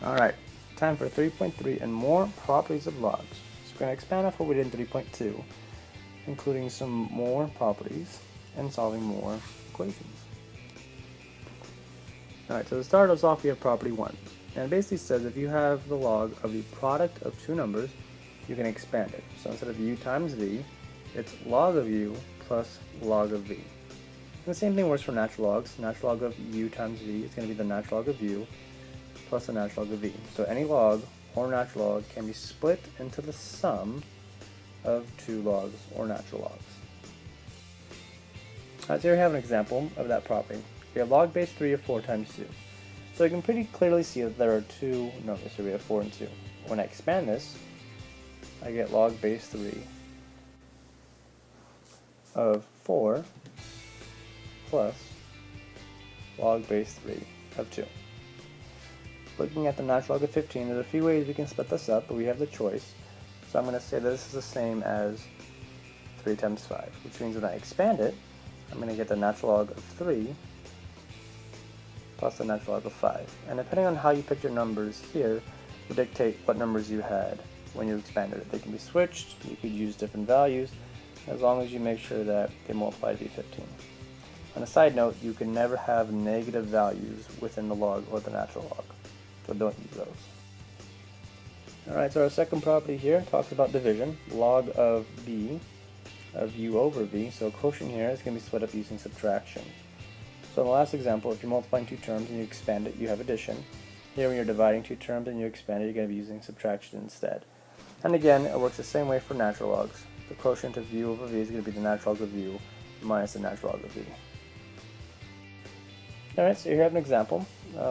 Alright, time for 3.3 and more properties of logs. So we're going to expand off what we did in 3.2, including some more properties and solving more equations. Alright, so to start us off, we have property 1. And it basically says if you have the log of the product of two numbers, you can expand it. So instead of u times v, it's log of u plus log of v. And the same thing works for natural logs. Natural log of u times v is going to be the natural log of u plus the natural log of v. So any log or natural log can be split into the sum of two logs or natural logs. Alright, so here we have an example of that property. We have log base 3 of 4 times 2. So you can pretty clearly see that there are two numbers. So we have 4 and 2. When I expand this, I get log base 3 of 4 plus log base 3 of 2. Looking at the natural log of 15, there's a few ways we can split this up, but we have the choice. So I'm going to say this is the same as 3 times 5, which means when I expand it, I'm going to get the natural log of 3 plus the natural log of 5. And depending on how you pick your numbers here, will dictate what numbers you had when you expanded it. They can be switched, you could use different values, as long as you make sure that they multiply to be 15. On a side note, you can never have negative values within the log or the natural log, so don't use those. Alright, so our second property here talks about division. Log of b of u over v, so quotient here is going to be split up using subtraction. So in the last example, if you're multiplying two terms and you expand it, you have addition. Here when you're dividing two terms and you expand it, you're going to be using subtraction instead. And again, it works the same way for natural logs. The quotient of u over v is going to be the natural log of u minus the natural log of v. Alright, so here we have an example.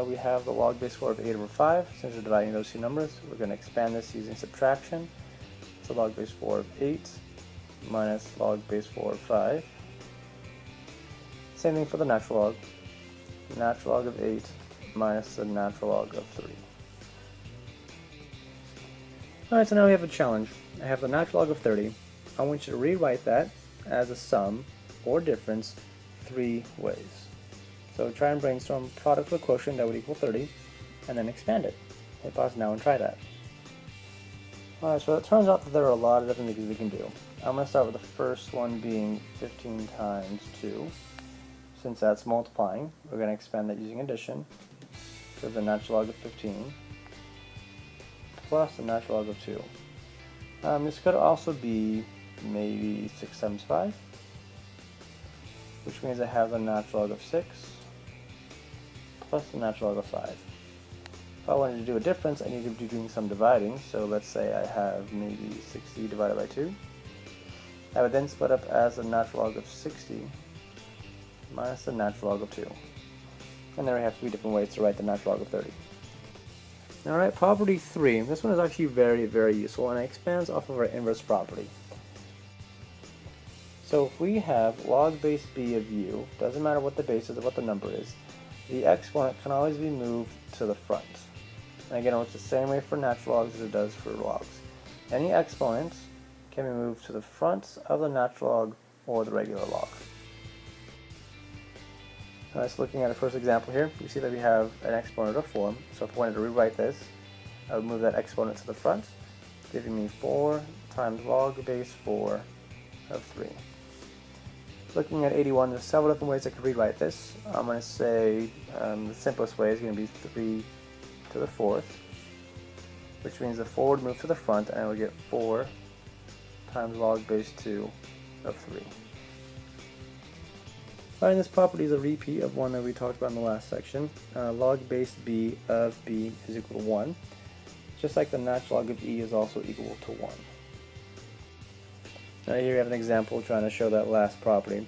We have the log base 4 of 8 over 5. Since we're dividing those two numbers, we're going to expand this using subtraction. So log base 4 of 8 minus log base 4 of 5. Same thing for the natural log. Natural log of 8 minus the natural log of 3. Alright, so now we have a challenge. I have the natural log of 30. I want you to rewrite that as a sum or difference 3 ways. So try and brainstorm product with quotient that would equal 30, and then expand it. Hit pause now and try that. Alright, so it turns out that there are a lot of different things we can do. I'm going to start with the first one being 15 times 2. Since that's multiplying, we're going to expand that using addition. So the natural log of 15 plus the natural log of 2. This could also be maybe 6 times 5, which means I have the natural log of 6 plus the natural log of 5. If I wanted to do a difference, I need to be doing some dividing, so let's say I have maybe 60 divided by 2. I would then split up as the natural log of 60 minus the natural log of 2. And then we have 3 different ways to write the natural log of 30. Alright, property 3. This one is actually very, very useful, and it expands off of our inverse property. So if we have log base b of u, doesn't matter what the base is or what the number is, the exponent can always be moved to the front. And again, it works the same way for natural logs as it does for logs. Any exponent can be moved to the front of the natural log or the regular log. So looking at our first example here, you see that we have an exponent of 4. So if I wanted to rewrite this, I would move that exponent to the front, giving me 4 times log base 4 of 3. Looking at 81, there's several different ways I could rewrite this. I'm going to say the simplest way is going to be 3 to the 4th, which means the 4 would move to the front, and I would get 4 times log base 2 of 3. Alright, this property is a repeat of one that we talked about in the last section. Log base b of b is equal to 1, just like the natural log of e is also equal to 1. Now here we have an example trying to show that last property.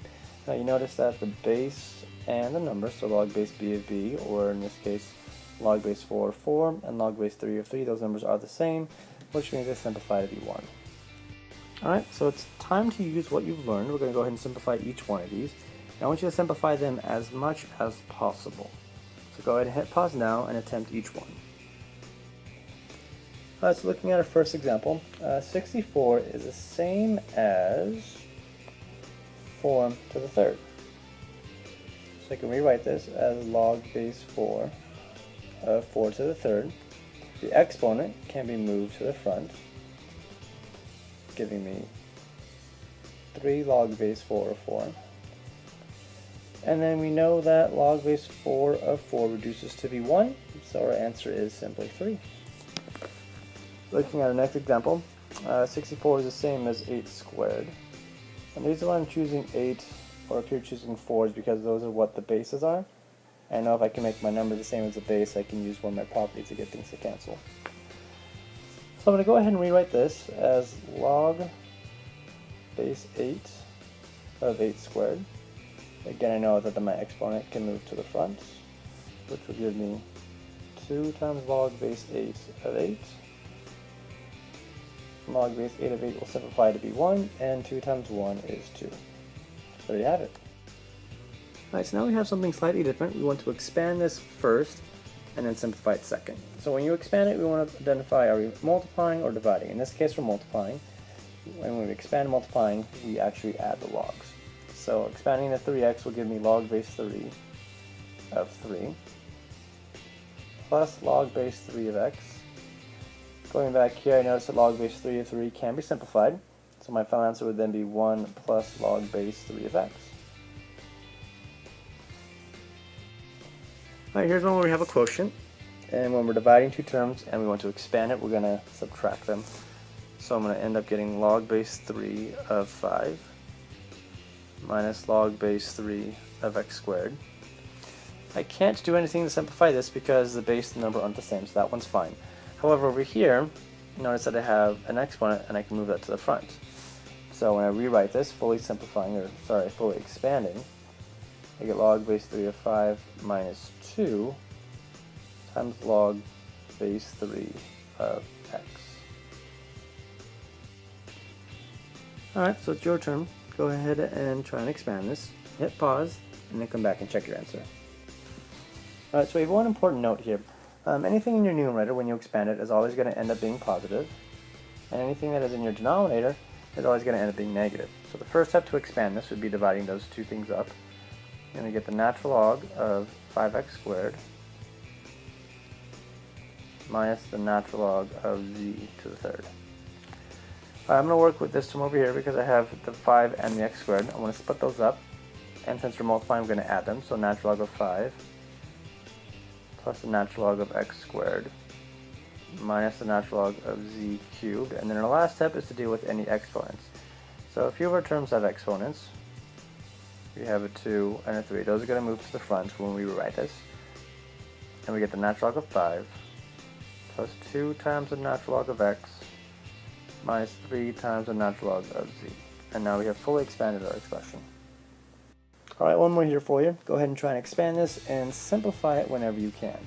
Now you notice that the base and the number, so log base b of b, or in this case log base 4 of 4, and log base 3 of 3, those numbers are the same, which means they simplify to be 1. Alright, so it's time to use what you've learned. We're going to go ahead and simplify each one of these. I want you to simplify them as much as possible. So go ahead and hit pause now and attempt each one. So looking at our first example, 64 is the same as 4 to the third. So I can rewrite this as log base 4 of 4 to the third. The exponent can be moved to the front, giving me 3 log base 4 of 4. And then we know that log base 4 of 4 reduces to be 1, so our answer is simply 3. Looking at our next example, 64 is the same as 8 squared. And the reason why I'm choosing 8, or if you're choosing 4, is because those are what the bases are. And I know if I can make my number the same as the base, I can use one of my properties to get things to cancel. So I'm going to go ahead and rewrite this as log base 8 of 8 squared. Again, I know that my exponent can move to the front, which will give me 2 times log base 8 of 8. Log base 8 of 8 will simplify to be 1, and 2 times 1 is 2. There you have it. Alright, so now we have something slightly different. We want to expand this first, and then simplify it second. So when you expand it, we want to identify, are we multiplying or dividing? In this case, we're multiplying. When we expand multiplying, we actually add the logs. So expanding to 3x will give me log base 3 of 3, plus log base 3 of x. Going back here, I notice that log base 3 of 3 can be simplified, so my final answer would then be 1 plus log base 3 of x. Alright, here's one where we have a quotient, and when we're dividing two terms and we want to expand it, we're going to subtract them. So I'm going to end up getting log base 3 of 5 minus log base 3 of x squared. I can't do anything to simplify this because the base and the number aren't the same, so that one's fine. However, over here, notice that I have an exponent and I can move that to the front. So when I rewrite this, fully expanding, I get log base 3 of 5 minus 2 times log base 3 of x. Alright, so it's your turn. Go ahead and try and expand this. Hit pause, and then come back and check your answer. Alright, so we have one important note here. Anything in your numerator, when you expand it, is always going to end up being positive, and anything that is in your denominator is always going to end up being negative. So the first step to expand this would be dividing those two things up. You're going to get the natural log of 5x squared minus the natural log of z to the third. I'm going to work with this term over here because I have the 5 and the x squared. I want to split those up, and since we're multiplying, I'm going to add them. So natural log of 5 plus the natural log of x squared minus the natural log of z cubed. And then our last step is to deal with any exponents. So a few of our terms have exponents. We have a 2 and a 3. Those are going to move to the front when we rewrite this. And we get the natural log of 5 plus 2 times the natural log of x minus 3 times the natural log of z. And now we have fully expanded our expression. Alright, one more here for you. Go ahead and try and expand this and simplify it whenever you can.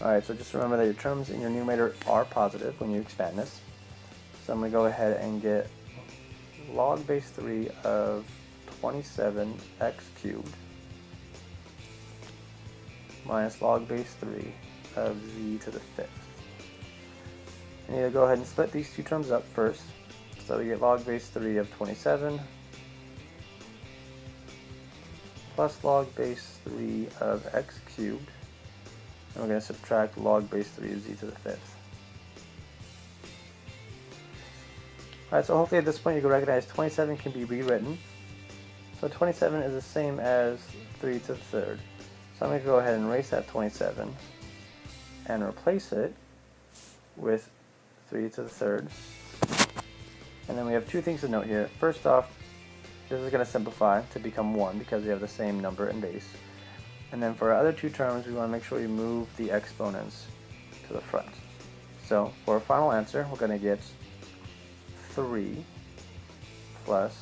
Alright, so just remember that your terms in your numerator are positive when you expand this. So I'm going to go ahead and get log base 3 of 27x cubed minus log base 3 of z to the 5th. I need to go ahead and split these two terms up first. So we get log base 3 of 27 plus log base 3 of x cubed, and we're going to subtract log base 3 of z to the 5th. Alright, so hopefully at this point you can recognize 27 can be rewritten. So 27 is the same as 3 to the third. So I'm going to go ahead and erase that 27 and replace it with 3 to the third. And then we have two things to note here. First off, this is going to simplify to become 1 because we have the same number and base. And then for our other two terms, we want to make sure we move the exponents to the front. So for our final answer, we're going to get 3 plus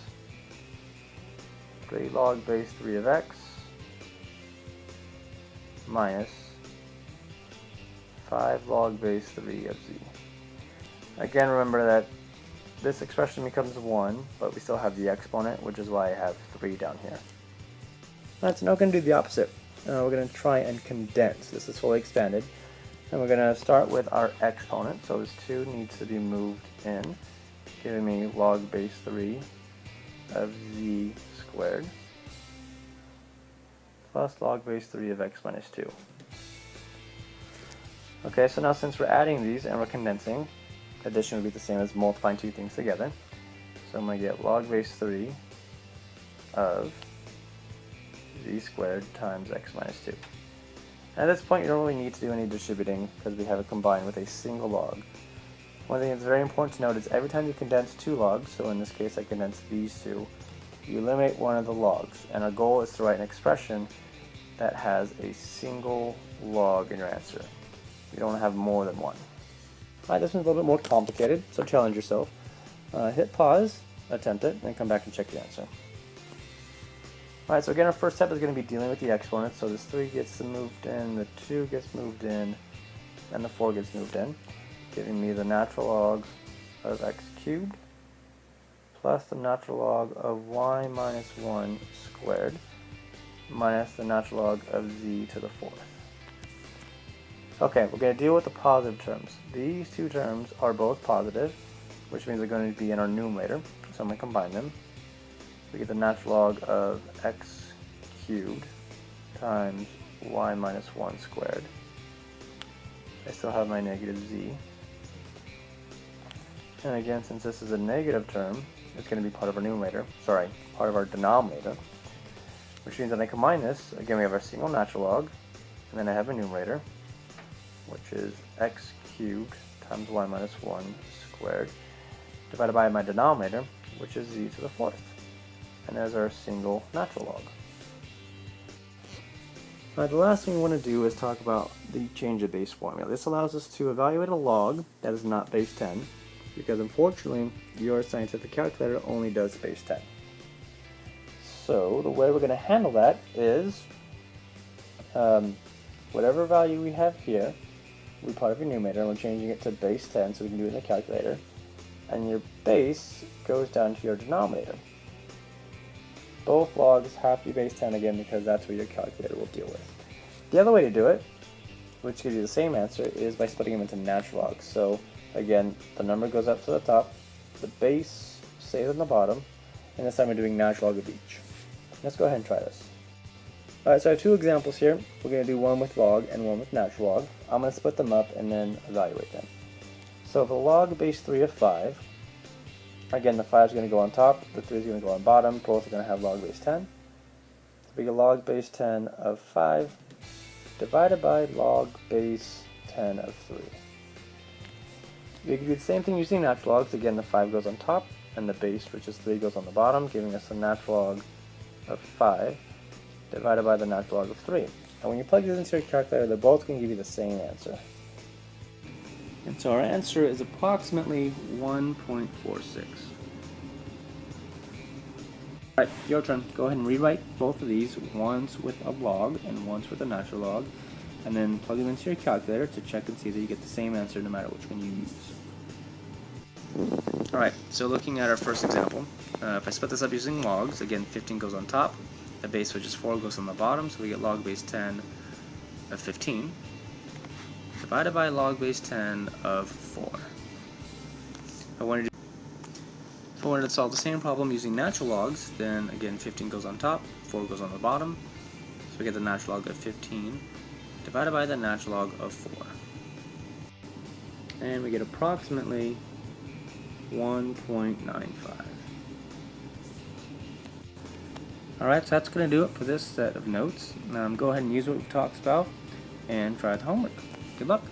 3 log base 3 of x minus 5 log base 3 of z. Again, remember that this expression becomes 1, but we still have the exponent, which is why I have 3 down here. Alright, so now we're going to do the opposite. We're going to try and condense. This is fully expanded. And we're going to start with our exponent. So this 2 needs to be moved in, giving me log base 3 of z squared plus log base 3 of x minus 2. Okay, so now since we're adding these and we're condensing, addition would be the same as multiplying two things together. So I'm going to get log base 3 of z squared times x minus 2. At this point, you don't really need to do any distributing because we have it combined with a single log. One thing that's very important to note is every time you condense two logs, so in this case I condense these two, you eliminate one of the logs, and our goal is to write an expression that has a single log in your answer. You don't have more than one. Alright, this one's a little bit more complicated, so challenge yourself. Hit pause, attempt it, and then come back and check your answer. Alright, so again our first step is going to be dealing with the exponents, so this 3 gets moved in, the 2 gets moved in, and the 4 gets moved in, giving me the natural log of x cubed plus the natural log of y minus 1 squared minus the natural log of z to the 4th. Okay, we're going to deal with the positive terms. These two terms are both positive, which means they're going to be in our numerator, so I'm going to combine them. We get the natural log of x cubed times y minus 1 squared. I still have my negative z. And again, since this is a negative term, it's going to be part of our numerator, part of our denominator, which means that I combine this, again we have our single natural log, and then I have a numerator, which is x cubed times y minus 1 squared, divided by my denominator, which is z to the 4th. And there's our single natural log. Alright, the last thing we want to do is talk about the change of base formula. This allows us to evaluate a log that is not base 10, because unfortunately your scientific calculator only does base 10. So the way we're going to handle that is whatever value we have here, we part of your numerator, and we're changing it to base 10 so we can do it in the calculator, and your base goes down to your denominator. Both logs have to be base 10 again because that's what your calculator will deal with. The other way to do it, which gives you the same answer, is by splitting them into natural logs. So again, the number goes up to the top, the base stays on the bottom, and this time we're doing natural log of each. Let's go ahead and try this. Alright, so I have two examples here. We're going to do one with log and one with natural log. I'm going to split them up and then evaluate them. So for log base 3 of 5, again the 5 is going to go on top, the 3 is going to go on bottom, both are going to have log base 10. So we get log base 10 of 5 divided by log base 10 of 3. We can do the same thing using natural logs. Again, the 5 goes on top, and the base, which is 3, goes on the bottom, giving us the natural log of 5 divided by the natural log of 3. And when you plug these into your calculator, they're both going to give you the same answer. And so our answer is approximately 1.46. Alright, your turn. Go ahead and rewrite both of these, once with a log and once with a natural log, and then plug them into your calculator to check and see that you get the same answer no matter which one you use. Alright, so looking at our first example, if I split this up using logs, again 15 goes on top, the base, which is 4, goes on the bottom, so we get log base 10 of 15 divided by log base 10 of 4. If I wanted to solve the same problem using natural logs, then again 15 goes on top, 4 goes on the bottom, so we get the natural log of 15 divided by the natural log of 4. And we get approximately 1.95. Alright, so that's going to do it for this set of notes. Go ahead and use what we've talked about and try the homework. Good luck!